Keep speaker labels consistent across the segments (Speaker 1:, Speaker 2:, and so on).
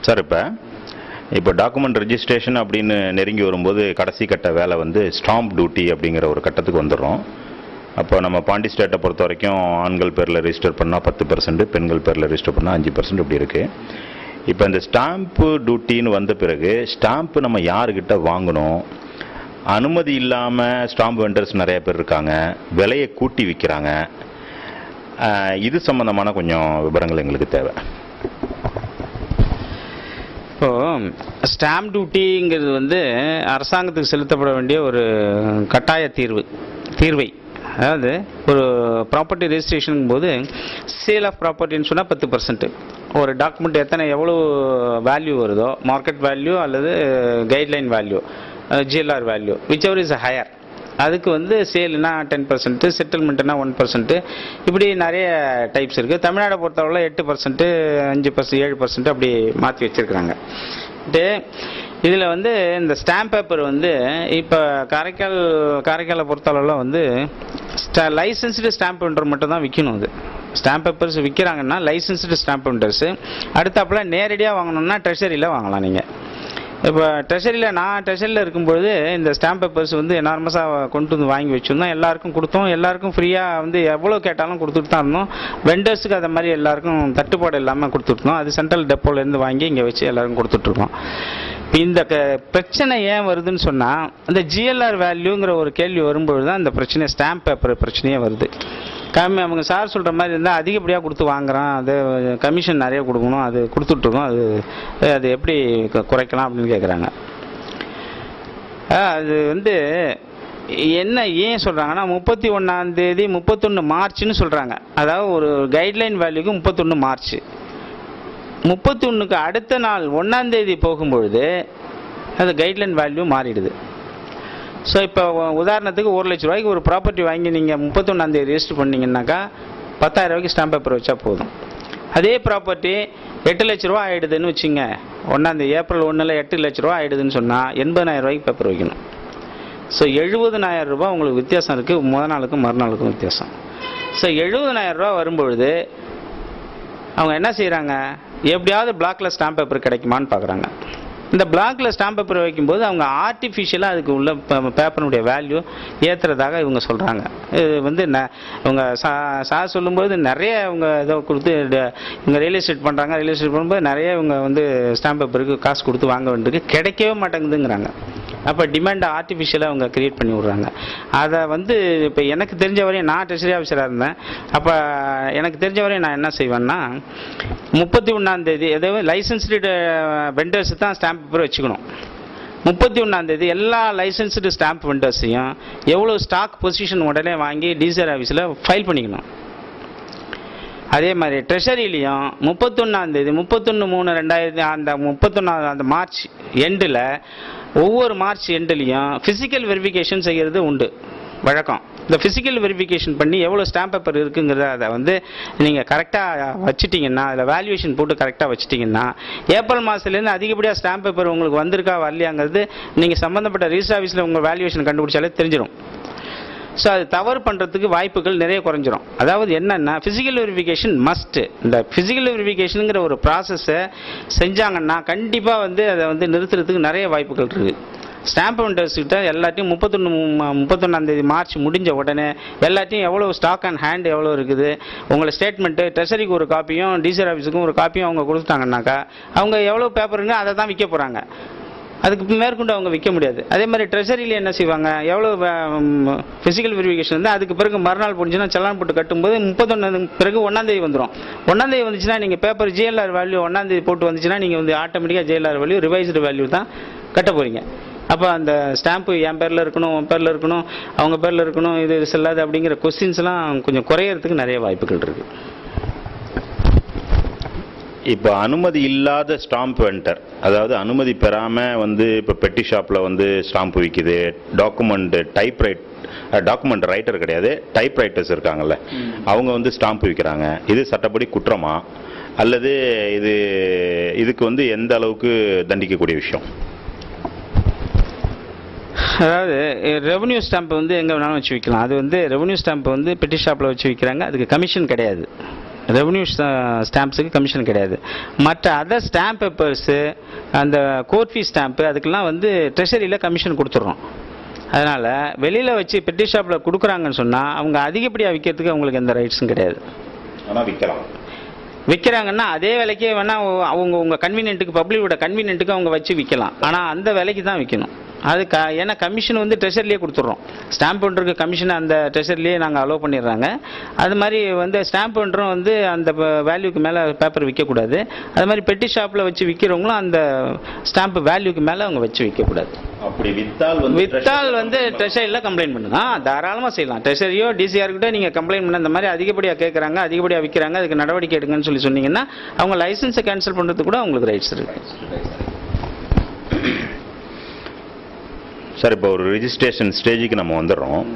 Speaker 1: Sir இப்போ document registration அப்படின்னு நெருங்கி வரும்போது கடைசி கட்ட வேலை வந்து ஸ்டாம்ப் டியூட்டி அப்படிங்கிற ஒரு கட்டத்துக்கு வந்துடுறோம். அப்போ நம்ம பாண்டி ஸ்டேட்டை பொறுத்த வரைக்கும் ஆண்கள் பேரில் ரெஜிஸ்டர் பண்ணால் 10%, பெண்கள் பேரில் ரெஜிஸ்டர் பண்ணால் 5% இப்படி இருக்குது. இப்போ இந்த ஸ்டாம்ப்பு டியூட்டின்னு வந்த பிறகு ஸ்டாம்ப்பு நம்ம யாருக்கிட்ட வாங்கணும்? அனுமதி இல்லாமல் ஸ்டாம்ப் வெண்டர்ஸ் நிறைய பேர் இருக்காங்க, விலையை கூட்டி விற்கிறாங்க. இது சம்பந்தமான கொஞ்சம் விவரங்கள் எங்களுக்கு தேவை.
Speaker 2: ஸ்டாம்ப் டியூட்டிங்கிறது வந்து அரசாங்கத்துக்கு செலுத்தப்பட வேண்டிய ஒரு கட்டாய தீர்வை. அதாவது ஒரு ப்ராப்பர்ட்டி ரெஜிஸ்ட்ரேஷனுங்கும் போது சேல் ஆஃப் ப்ராப்பர்ட்டின்னு சொன்னால் 10%. ஒரு டாக்குமெண்ட் எவ்வளோ வேல்யூ வருதோ, மார்க்கெட் வேல்யூ அல்லது guideline value, GLR value, whichever is higher, அதுக்கு வந்து சேல்னா 10%, செட்டில்மெண்ட்னா 1%, இப்படி நிறைய டைப்ஸ் இருக்குது. தமிழ்நாடை பொறுத்தவரை 8%, 5%, 7% அப்படி மாற்றி வச்சுருக்குறாங்க. இதில் வந்து இந்த ஸ்டாம்ப் பேப்பர் வந்து இப்போ காரைக்காலை பொறுத்தளவில் வந்து லைசன்ஸ்டு ஸ்டாம்ப் வெண்டர் மட்டும் தான் விற்கணும். அது ஸ்டாம்ப் பேப்பர்ஸ் விற்கிறாங்கன்னா லைசன்ஸ்டு ஸ்டாம்ப் வெண்டர்ஸு. அடுத்தாப்புல நேரடியாக வாங்கணும்னா ட்ரெஷரியில் வாங்கலாம். நீங்கள் இப்போ நான் ட்ரெஷரியில் இருக்கும்பொழுது இந்த ஸ்டாம்ப் பேப்பர்ஸ் வந்து எனார்மஸாக கொண்டு வந்து வாங்கி வச்சுருந்தோம். எல்லாருக்கும் கொடுத்தோம். எல்லாருக்கும் ஃப்ரீயாக வந்து எவ்வளோ கேட்டாலும் கொடுத்துட்டு தான் இருந்தோம். வெண்டர்ஸுக்கு அதை மாதிரி எல்லாருக்கும் தட்டுப்பாடு இல்லாமல் கொடுத்துட்ருந்தோம். அது சென்ட்ரல் டெப்போலேருந்து வாங்கி இங்கே வச்சு எல்லாருக்கும் கொடுத்துட்ருக்கோம். இந்த பிரச்சனை ஏன் வருதுன்னு சொன்னால், இந்த ஜிஎல்ஆர் வேல்யூங்கிற ஒரு கேள்வி வரும்பொழுது தான் இந்த பிரச்சனை, ஸ்டாம்ப் பேப்பர் பிரச்சனையே வருது. அவங்க சார் சொல்கிற மாதிரி இருந்தால் அதிகப்படியாக கொடுத்து வாங்குறான், அது கமிஷன் நிறைய கொடுக்கணும், அது கொடுத்துட்ருக்கோம், அது எப்படி குறைக்கலாம் அப்படின்னு கேட்குறாங்க. அது வந்து என்ன ஏன் சொல்கிறாங்கன்னா 31 மார்ச்னு சொல்கிறாங்க. அதாவது ஒரு கைட்லைன் வேல்யூக்கு 31 மார்ச். 31க்கு அடுத்த நாள் 1ஆம் தேதி போகும்பொழுது அது கைட்லைன் வேல்யூ மாறிடுது. ஸோ இப்போ உதாரணத்துக்கு 1 லட்ச ரூபாய்க்கு ஒரு ப்ராப்பர்ட்டி வாங்கி நீங்கள் 31ஆம் தேதி ரெஜிஸ்டர் பண்ணிங்கன்னாக்கா 10,000 ரூபாய்க்கு ஸ்டாம்ப் பேப்பர் வச்சா போதும். அதே ப்ராப்பர்ட்டி 8 லட்ச ரூபா ஆகிடுதுன்னு வச்சுங்க, 1ஆம் தேதி ஏப்ரல் 1ல் 8 லட்ச ரூபா ஆகிடுதுன்னு சொன்னால் 80,000 ரூபாய்க்கு பேப்பர் வைக்கணும். ஸோ 70,000 ரூபா உங்களுக்கு வித்தியாசம் இருக்குது, முதல் நாளுக்கும் மறுநாளுக்கும் வித்தியாசம். ஸோ 70,000 ரூபா வரும்பொழுது அவங்க என்ன செய்கிறாங்க, எப்படியாவது பிளாக்ல ஸ்டாம்ப் பேப்பர் கிடைக்குமான்னு பார்க்குறாங்க. இந்த பிளாக்ல ஸ்டாம்ப் பேப்பர் வைக்கும்போது அவங்க ஆர்டிஃபிஷியலாக அதுக்கு உள்ள பேப்பருடைய வேல்யூ ஏற்றுறதாக இவங்க சொல்கிறாங்க. இது வந்து இவங்க சார் சொல்லும்போது நிறைய இவங்க இதை கொடுத்து இவங்க ரியல் எஸ்டேட் பண்ணுறாங்க. ரியல் எஸ்டேட் பண்ணும்போது நிறைய இவங்க வந்து ஸ்டாம்ப் பேப்பருக்கு காசு கொடுத்து வாங்க வேண்டியிருக்கு, கிடைக்கவே மாட்டேங்குதுங்கிறாங்க. அப்போ டிமாண்டை ஆர்டிஃபிஷியலாக அவங்க க்ரியேட் பண்ணி விட்றாங்க. அதை வந்து இப்போ எனக்கு தெரிஞ்ச வரையும், நான் ட்ரெஷரி ஆஃபீஸராக இருந்தேன், அப்போ எனக்கு தெரிஞ்ச வரையும் நான் என்ன செய்வேன்னா 31ஆம் தேதி எதாவது லைசன்ஸ்டு வெண்டர்ஸ் தான் ஸ்டாம்ப் பேப்பர் வச்சுக்கணும். 31ஆம் தேதி எல்லா லைசன்ஸ்டு ஸ்டாம்ப் வெண்டர்ஸையும் எவ்வளோ ஸ்டாக் பொசிஷன் உடனே வாங்கி டிசிஆர் ஆஃபீஸில் ஃபைல் பண்ணிக்கணும். அதே மாதிரி ட்ரெஷரிலையும் 31ஆம் தேதி 31/3/2000 அந்த 31 அந்த மார்ச் எண்டில் ஒவ்வொரு மார்ச் எண்ட்லேயும் ஃபிசிக்கல் வெரிஃபிகேஷன் செய்கிறது உண்டு வழக்கம். இந்த ஃபிசிக்கல் வெரிஃபிகேஷன் பண்ணி எவ்வளோ ஸ்டாம்ப் பேப்பர் இருக்குங்கிறத அதை வந்து நீங்கள் கரெக்டாக வச்சுட்டிங்கன்னா, அதில் வேல்யூவேஷன் போட்டு கரெக்டாக வச்சுட்டிங்கன்னா ஏப்ரல் மாதத்துலேருந்து அதிகப்படியாக ஸ்டாம்ப் பேப்பர் உங்களுக்கு வந்திருக்கா வரலையாங்கிறது நீங்கள் சம்மந்தப்பட்ட ரிஜிஸ்டர் ஆஃபீஸில் உங்கள் வேல்யூவேஷன் கண்டுபிடிச்சாலே தெரிஞ்சிடும். ஸோ அது தவறு பண்ணுறதுக்கு வாய்ப்புகள் நிறைய குறைஞ்சிரும். அதாவது என்னென்னா ஃபிசிக்கல் வெரிஃபிகேஷன் மஸ்ட்டு. இந்த ஃபிசிக்கல் வெரிஃபிகேஷனுங்கிற ஒரு ப்ராசஸை செஞ்சாங்கன்னா கண்டிப்பாக வந்து அதை வந்து நிறுத்துறதுக்கு நிறைய வாய்ப்புகள் இருக்குது. ஸ்டாம்ப் வெண்டர்ஸ்கிட்ட எல்லாத்தையும் 31ஆம் தேதி மார்ச் முடிஞ்ச உடனே எல்லாத்தையும் எவ்வளோ ஸ்டாக் அண்ட் ஹேண்ட் எவ்வளோ இருக்குது, உங்களை ஸ்டேட்மெண்ட்டு ட்ரெஷரிக்கு ஒரு காப்பியும் டிசிஆர் ஆஃபீஸுக்கும் ஒரு காப்பியும் அவங்க கொடுத்துட்டாங்கன்னாக்கா அவங்க எவ்வளோ பேப்பருங்க அதை தான் விற்க போகிறாங்க. அதுக்கு மேற்கொண்டு அவங்க விற்க முடியாது. அதே மாதிரி ட்ரெஷரியில் என்ன செய்வாங்க, எவ்வளோ ஃபிசிக்கல் வெரிஃபிகேஷன் வந்து அதுக்கு பிறகு மறுநாள் முடிஞ்சுன்னா செலான் போட்டு கட்டும்போது 31 பிறகு 1ஆம் தேதி வந்துடும். 1ஆம் தேதி வந்துச்சுன்னா நீங்கள் பேப்பர் ஜிஎல்ஆர் வேல்யூ 1ஆம் தேதி போட்டு வந்துச்சுன்னா நீங்கள் வந்து ஆட்டோமேட்டிக்காக ஜிஎல்ஆர் வேல்யூ ரிவைஸ்டு வேல்யூ தான் கட்ட போகிறீங்க. அப்போ அந்த ஸ்டாம்ப்பு என் பேரில் இருக்கணும், உன் பேரில் இருக்கணும், அவங்க பேரில் இருக்கணும், இது செல்லாது அப்படிங்கிற கொஸ்டின்ஸ்லாம் கொஞ்சம் குறையிறதுக்கு நிறைய வாய்ப்புகள் இருக்குது.
Speaker 1: இப்போ அனுமதி இல்லாத ஸ்டாம்ப் வெண்டர், அதாவது அனுமதி பெறாமல் வந்து இப்போ பெட்டி ஷாப்பில் வந்து ஸ்டாம்ப் விற்கிது, டாக்குமெண்ட் ரைட்டர் கிடையாது, டைப் ரைட்டர்ஸ் இருக்காங்கல்ல, அவங்க வந்து ஸ்டாம்ப் விற்கிறாங்க. இது சட்டப்படி குற்றமா அல்லது இதுக்கு வந்து எந்த அளவுக்கு தண்டிக்கக்கூடிய விஷயம்?
Speaker 2: அதாவது ரெவன்யூ ஸ்டாம்ப் வந்து எங்கே வேணாலும் வச்சு விற்கலாம். அது வந்து ரெவன்யூ ஸ்டாம்ப் வந்து பெட்டி ஷாப்பில் வச்சு விற்கிறாங்க, அதுக்கு கமிஷன் கிடையாது. ரெவன்யூ ஸ்டாம்ப்ஸுக்கு கமிஷன் கிடையாது. மற்ற அதர் ஸ்டாம்ப் பேப்பர்ஸு, அந்த கோர்ட் ஃபீஸ் ஸ்டாம்ப்பு, அதுக்கெல்லாம் வந்து ட்ரெஷரியில் கமிஷன் கொடுத்துட்றோம். அதனால் வெளியில் வச்சு பெட்டி ஷாப்பில் கொடுக்குறாங்கன்னு சொன்னால் அவங்க அதிகப்படியாக விற்கிறதுக்கு அவங்களுக்கு எந்த ரைட்ஸும் கிடையாது.
Speaker 1: ஆனால்
Speaker 2: விற்கிறாங்கன்னா அதே விலைக்கே வேணால் அவங்க உங்கள் கன்வீனியன்ட்டுக்கு, பப்ளிக்கோட கன்வீனியன்ட்டுக்கு அவங்க வச்சு விற்கலாம். ஆனால் அந்த விலைக்கு தான் விற்கணும். அது ஏன்னா கமிஷன் வந்து ட்ரெஷர்லேயே கொடுத்துட்றோம். ஸ்டாம்ப் கவுண்டருக்கு கமிஷனை அந்த ட்ரெஷர்லேயே நாங்கள் அலோவ் பண்ணிடுறாங்க. அது மாதிரி வந்து ஸ்டாம்ப் கவுண்டரும் வந்து அந்த வேல்யூக்கு மேலே பேப்பர் விற்கக்கூடாது. அது மாதிரி பெட்டி ஷாப்பில் வச்சு விற்கிறவங்களும் அந்த ஸ்டாம்ப் வேல்யூக்கு மேலே அவங்க வச்சு விற்கக்கூடாது.
Speaker 1: அப்படி
Speaker 2: விற்றால் வந்து ட்ரெஷரியில் கம்ப்ளைண்ட் பண்ணுங்க. தாராளமாக செய்யலாம். ட்ரெஷரியோ டிசிஆர்கிட்ட நீங்கள் கம்ப்ளைண்ட் பண்ண இந்த மாதிரி அதிகப்படியாக கேட்குறாங்க, அதிகப்படியாக விற்கிறாங்க, அதுக்கு நடவடிக்கை எடுங்கன்னு சொல்லி சொன்னீங்கன்னா அவங்க லைசன்ஸை கேன்சல் பண்ணுறதுக்கு கூட அவங்களுக்கு ரைட்ஸ் இருக்குது.
Speaker 1: சார், இப்போ ஒரு ரிஜிஸ்ட்ரேஷன் ஸ்டேஜுக்கு நம்ம வந்துடுறோம்.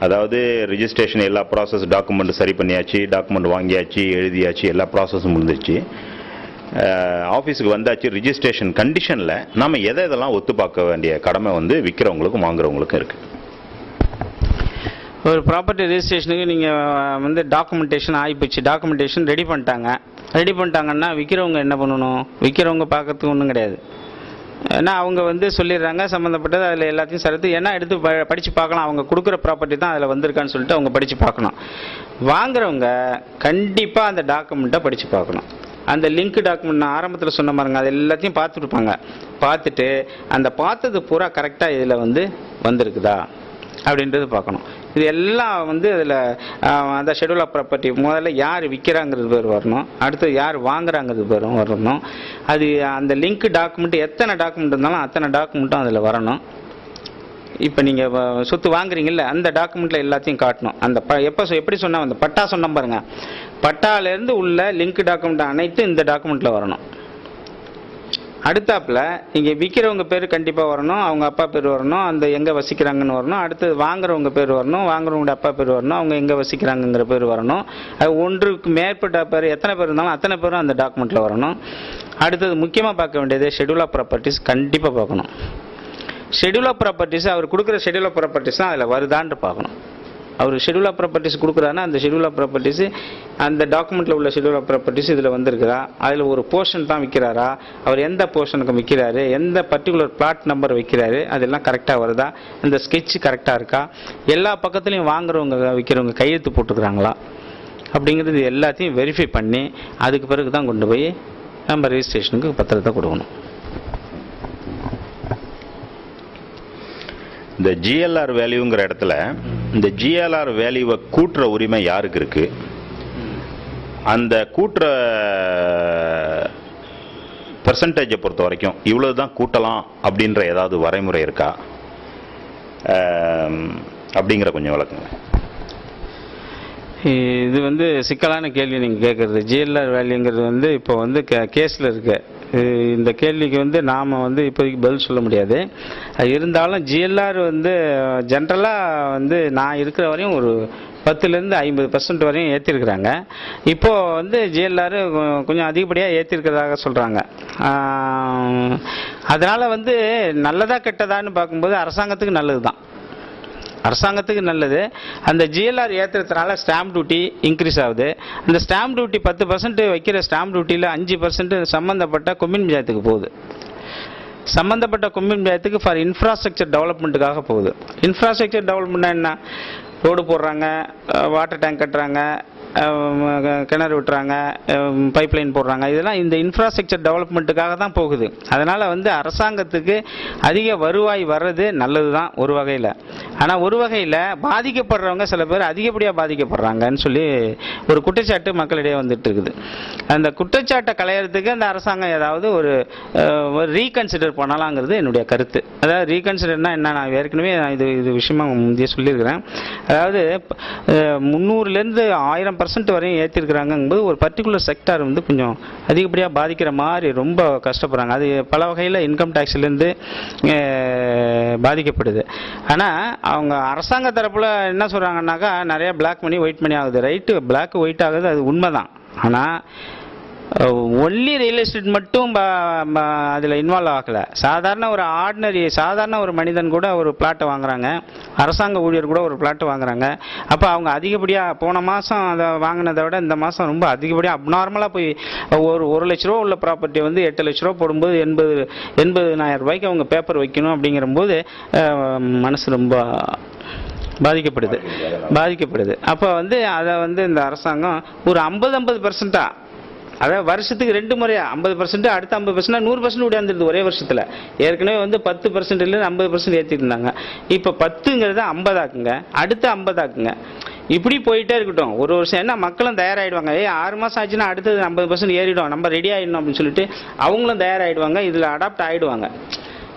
Speaker 1: அதாவது ரிஜிஸ்ட்ரேஷன் எல்லா ப்ராசஸ், டாக்குமெண்ட் சரி பண்ணியாச்சு, டாக்குமெண்ட் வாங்கியாச்சு, எழுதியாச்சு, எல்லா ப்ராசஸும் முடிஞ்சிச்சு, ஆஃபீஸுக்கு வந்தாச்சு. ரிஜிஸ்ட்ரேஷன் கண்டிஷனில் நம்ம எதெல்லாம் ஒத்து பார்க்க வேண்டிய கடமை வந்து விற்கிறவங்களுக்கும் வாங்குறவங்களுக்கும் இருக்குது.
Speaker 2: ஒரு ப்ராப்பர்ட்டி ரெஜிஸ்ட்ரேஷனுக்கு நீங்கள் வந்து டாக்குமெண்டேஷன் ஆகிப்போச்சு, டாக்குமெண்டேஷன் ரெடி பண்ணிட்டாங்கன்னா விற்கிறவங்க என்ன பண்ணணும்? விற்கிறவங்க பார்க்கறதுக்கு ஒன்றும் கிடையாது. ஏன்னா அவங்க வந்து சொல்லிடுறாங்க சம்மந்தப்பட்டது, அதில் எல்லாத்தையும் சரத்து ஏன்னா எடுத்து படித்து பார்க்கலாம். அவங்க கொடுக்குற ப்ராப்பர்ட்டி தான் அதில் வந்திருக்கான்னு சொல்லிட்டு அவங்க படித்து பார்க்கணும். வாங்குறவங்க கண்டிப்பாக அந்த டாக்குமெண்ட்டை படித்து பார்க்கணும். அந்த லிங்க் டாக்குமெண்ட் நான் ஆரம்பத்தில் சொன்ன பாருங்க, அது எல்லாத்தையும் பார்த்துருப்பாங்க. பார்த்துட்டு அந்த பார்த்தது பூரா கரெக்டாக இதில் வந்து வந்திருக்குதா அப்படின்றது பார்க்கணும். இது எல்லாம் வந்து அதில் அந்த ஷெட்யூல் ஆஃப் ப்ராப்பர்ட்டி முதல்ல யார் விற்கிறாங்கிறது பேர் வரணும், அடுத்து யார் வாங்குறாங்கிறது பேரும் வரணும். அது அந்த லிங்க் டாக்குமெண்ட் எத்தனை டாக்குமெண்ட் இருந்தாலும் அத்தனை டாக்குமெண்ட்டும் அதில் வரணும். இப்போ நீங்கள் சொத்து வாங்குறீங்கல்ல, அந்த டாக்குமெண்ட்டில் எல்லாத்தையும் காட்டணும். அந்த எப்படி சொன்னால் அந்த பட்டா சொன்ன பாருங்க, பட்டாலேருந்து உள்ள லிங்க் டாக்குமெண்ட் அனைத்தும் இந்த டாக்குமெண்ட்டில் வரணும். அடுத்தாப்பில் இங்கே விற்கிறவங்க பேர் கண்டிப்பாக வரணும், அவங்க அப்பா பேர் வரணும், அந்த எங்கே வசிக்கிறாங்கன்னு வரணும். அடுத்து வாங்குறவங்க பேர் வரணும், வாங்குறவங்க அப்பா பேர் வரணும், அவங்க எங்கே வசிக்கிறாங்கங்கிற பேர் வரணும். அது ஒன்றுக்கு மேற்பட்ட பேர், எத்தனை பேர் இருந்தாலும் அத்தனை பேரும் அந்த டாக்குமெண்ட்டில் வரணும். அடுத்தது முக்கியமாக பார்க்க வேண்டியது ஷெட்யூல் ஆஃப் ப்ராப்பர்ட்டிஸ் கண்டிப்பாக பார்க்கணும். ஷெட்யூல் ஆஃப் ப்ராப்பர்ட்டிஸ் அவர் கொடுக்குற ஷெட்யூல் ஆஃப் ப்ராப்பர்ட்டிஸ் தான் அதில் வருதான்னு பார்க்கணும். அவர் ஷெட்யூல் ஆஃப் ப்ராப்பர்ட்டிஸ் கொடுக்குறாருன்னா அந்த ஷெட்யூல் ஆஃப் ப்ராப்பர்ட்டிஸ், அந்த டாக்குமெண்ட்டில் உள்ள ஷெட்யூல் ஆஃப் ப்ராப்பர்ட்டிஸ் இதில் வந்திருக்குதா, அதில் ஒரு போர்ஷன் தான் விற்கிறாரா, அவர் எந்த போர்ஷனுக்கு விற்கிறாரு, எந்த பர்டிகுலர் பிளாட் நம்பர் வைக்கிறாரு, அதெல்லாம் கரெக்டாக வருதா, அந்த ஸ்கெட்ச் கரெக்டாக இருக்கா, எல்லா பக்கத்துலையும் வாங்குறவங்க விற்கிறவங்க கையெழுத்து போட்டுக்கிறாங்களா அப்படிங்கிறது எல்லாத்தையும் வெரிஃபை பண்ணி அதுக்கு பிறகு தான் கொண்டு போய் நம்ம ரெஜிஸ்ட்ரேஷனுக்கு பத்திரத்தை கொடுக்கணும்.
Speaker 1: இந்த ஜிஎல்ஆர் வேல்யூங்கிற இடத்துல இந்த ஜிஎல்ஆர் வேல்யூவை கூட்டுற உரிமை யாருக்கு இருக்கு? அந்த கூட்டுற பெர்சன்டேஜை பொறுத்த வரைக்கும் இவ்வளவுதான் கூட்டலாம் அப்படின்ற ஏதாவது வரைமுறை இருக்கா அப்படிங்கிற கொஞ்சம் விளக்குங்க.
Speaker 2: இது வந்து சிக்கலான கேள்வி நீங்கள் கேட்குறது. ஜிஎல்ஆர் வேல்யூங்கிறது வந்து இப்போ வந்து கேஸில் இருக்கு. இந்த கேள்விக்கு வந்து நாம் வந்து இப்போதைக்கு பதில் சொல்ல முடியாது. இருந்தாலும் ஜிஎல்ஆர் வந்து ஜென்ரலாக வந்து நான் இருக்கிற வரையும் ஒரு 10% 50% வரையும் ஏற்றிருக்கிறாங்க. இப்போது வந்து ஜிஎல்ஆர் கொஞ்சம் அதிகப்படியாக ஏற்றிருக்கிறதாக சொல்கிறாங்க. அதனால் வந்து நல்லதா கெட்டதான்னு பார்க்கும்போது அரசாங்கத்துக்கு நல்லது தான், அரசாங்கத்துக்கு நல்லது. அந்த ஜிஎல்ஆர் ஏற்றுறதுனால ஸ்டாம்ப் டியூட்டி இன்க்ரீஸ் ஆகுது. அந்த ஸ்டாம்ப் டியூட்டி 10% வைக்கிற ஸ்டாம்ப் டியூட்டியில் 5% சம்மந்தப்பட்ட கொம்யூன் பஞ்சாயத்துக்கு போகுது. சம்மந்தப்பட்ட கொம்யூன் பஞ்சாயத்துக்கு ஃபார் இன்ஃப்ராஸ்ட்ரக்சர் டெவலப்மெண்ட்டுக்காக போகுது. இன்ஃப்ராஸ்ட்ரக்சர் டெவலப்மெண்ட்னா என்ன? ரோடு போடுறாங்க, வாட்டர் டேங்க் கட்டுறாங்க, கிணறு விட்டுறாங்க, பைப்லைன் போடுறாங்க. இதெல்லாம் இந்த இன்ஃப்ராஸ்ட்ரக்சர் டெவலப்மெண்ட்டுக்காக தான் போகுது. அதனால் வந்து அரசாங்கத்துக்கு அதிக வருவாய் வர்றது நல்லது தான் ஒரு வகையில். ஆனால் ஒரு வகையில் பாதிக்கப்படுறவங்க சில பேர் அதிகப்படியாக பாதிக்கப்படுறாங்கன்னு சொல்லி ஒரு குற்றச்சாட்டு மக்களிடையே வந்துட்டு இருக்குது. அந்த குற்றச்சாட்டை களையறதுக்கு அந்த அரசாங்கம் ஏதாவது ஒரு ரீகன்சிடர் பண்ணலாங்கிறது என்னுடைய கருத்து. அதாவது ரீகன்சிடர்னா என்ன, நான் ஏற்கனவே இது விஷயமா முந்தைய சொல்லியிருக்கிறேன். அதாவது 300லேருந்து 1000% வரையும் ஏற்றிருக்கிறாங்கும்போது ஒரு பர்டிகுலர் செக்டார் வந்து கொஞ்சம் அதிகப்படியாக பாதிக்கிற மாதிரி ரொம்ப கஷ்டப்படுறாங்க. அது பல வகையில் இன்கம் டேக்ஸ்லேருந்து பாதிக்கப்படுது. ஆனால் அவங்க அரசாங்க தரப்பில் என்ன சொல்கிறாங்கன்னாக்கா நிறையா பிளாக் மணி ஒயிட் மணி ஆகுது. ரைட்டு, பிளாக் ஒயிட் ஆகுது, அது உண்மை தான். ஆனால் ஒன்லி ரியல் எஸ்டேட் மட்டும் அதில் இன்வால்வ் ஆகலை. சாதாரண ஒரு மனிதன் கூட ஒரு பிளாட்டை வாங்குறாங்க, அரசாங்க ஊழியர் கூட ஒரு பிளாட்டு வாங்குறாங்க. அப்போ அவங்க அதிகப்படியாக போன மாதம் அதை வாங்கினதை விட இந்த மாதம் ரொம்ப அதிகப்படியாக அப்நார்மலாக போய் ஒரு 1 லட்ச ரூபா உள்ள ப்ராப்பர்ட்டி வந்து 8 லட்ச ரூபா போடும்போது 80,000 ரூபாய்க்கு அவங்க பேப்பர் வைக்கணும் அப்படிங்கிறபோது மனசு ரொம்ப பாதிக்கப்படுது. அப்போ வந்து அதை வந்து இந்த அரசாங்கம் ஒரு 50% அதாவது வருஷத்துக்கு 2 முறையா 50%, அடுத்த 50%, 100% உடையாந்துருது ஒரே வருஷத்தில். ஏற்கனவே வந்து 10% 50% ஏற்றிட்டு இருந்தாங்க. இப்போ 10ங்கிறத 50 ஆக்குங்க, அடுத்த 50 ஆக்குங்க, இப்படி போயிட்டே இருக்கட்டும். ஒரு வருஷம் என்ன மக்களும் தயாராகிடுவாங்க. 6 மாதம் ஆச்சுன்னா அடுத்தது 50% ஏறிடும், நம்ம ரெடி ஆகிடணும் அப்படின்னு சொல்லிட்டு அவங்களும் தயாராகிடுவாங்க, இதில் அடாப்ட் ஆகிடுவாங்க.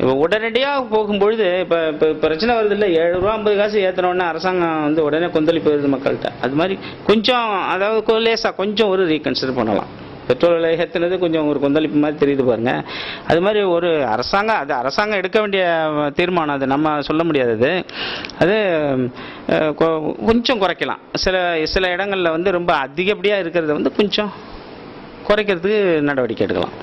Speaker 2: இப்போ உடனடியாக போகும்பொழுது இப்போ பிரச்சனை வருது இல்லை, 7 ரூபா 50 காசு ஏற்றினோடனே அரசாங்கம் வந்து உடனே கொந்தளிப்பு வருது மக்கள்கிட்ட. அது மாதிரி கொஞ்சம் அதாவது லேசாக கொஞ்சம் ஒரு ரீகன்சிடர் பண்ணலாம். பெட்ரோல் விலை ஏற்றினது கொஞ்சம் ஒரு கொந்தளிப்பு மாதிரி தெரியுது பாருங்க. அது மாதிரி ஒரு அரசாங்கம் எடுக்க வேண்டிய தீர்மானம், அது நம்ம சொல்ல முடியாதது. அது கொஞ்சம் குறைக்கலாம். சில இடங்களில் வந்து ரொம்ப அதிகப்படியாக இருக்கிறத வந்து கொஞ்சம் குறைக்கிறதுக்கு நடவடிக்கை எடுக்கலாம்.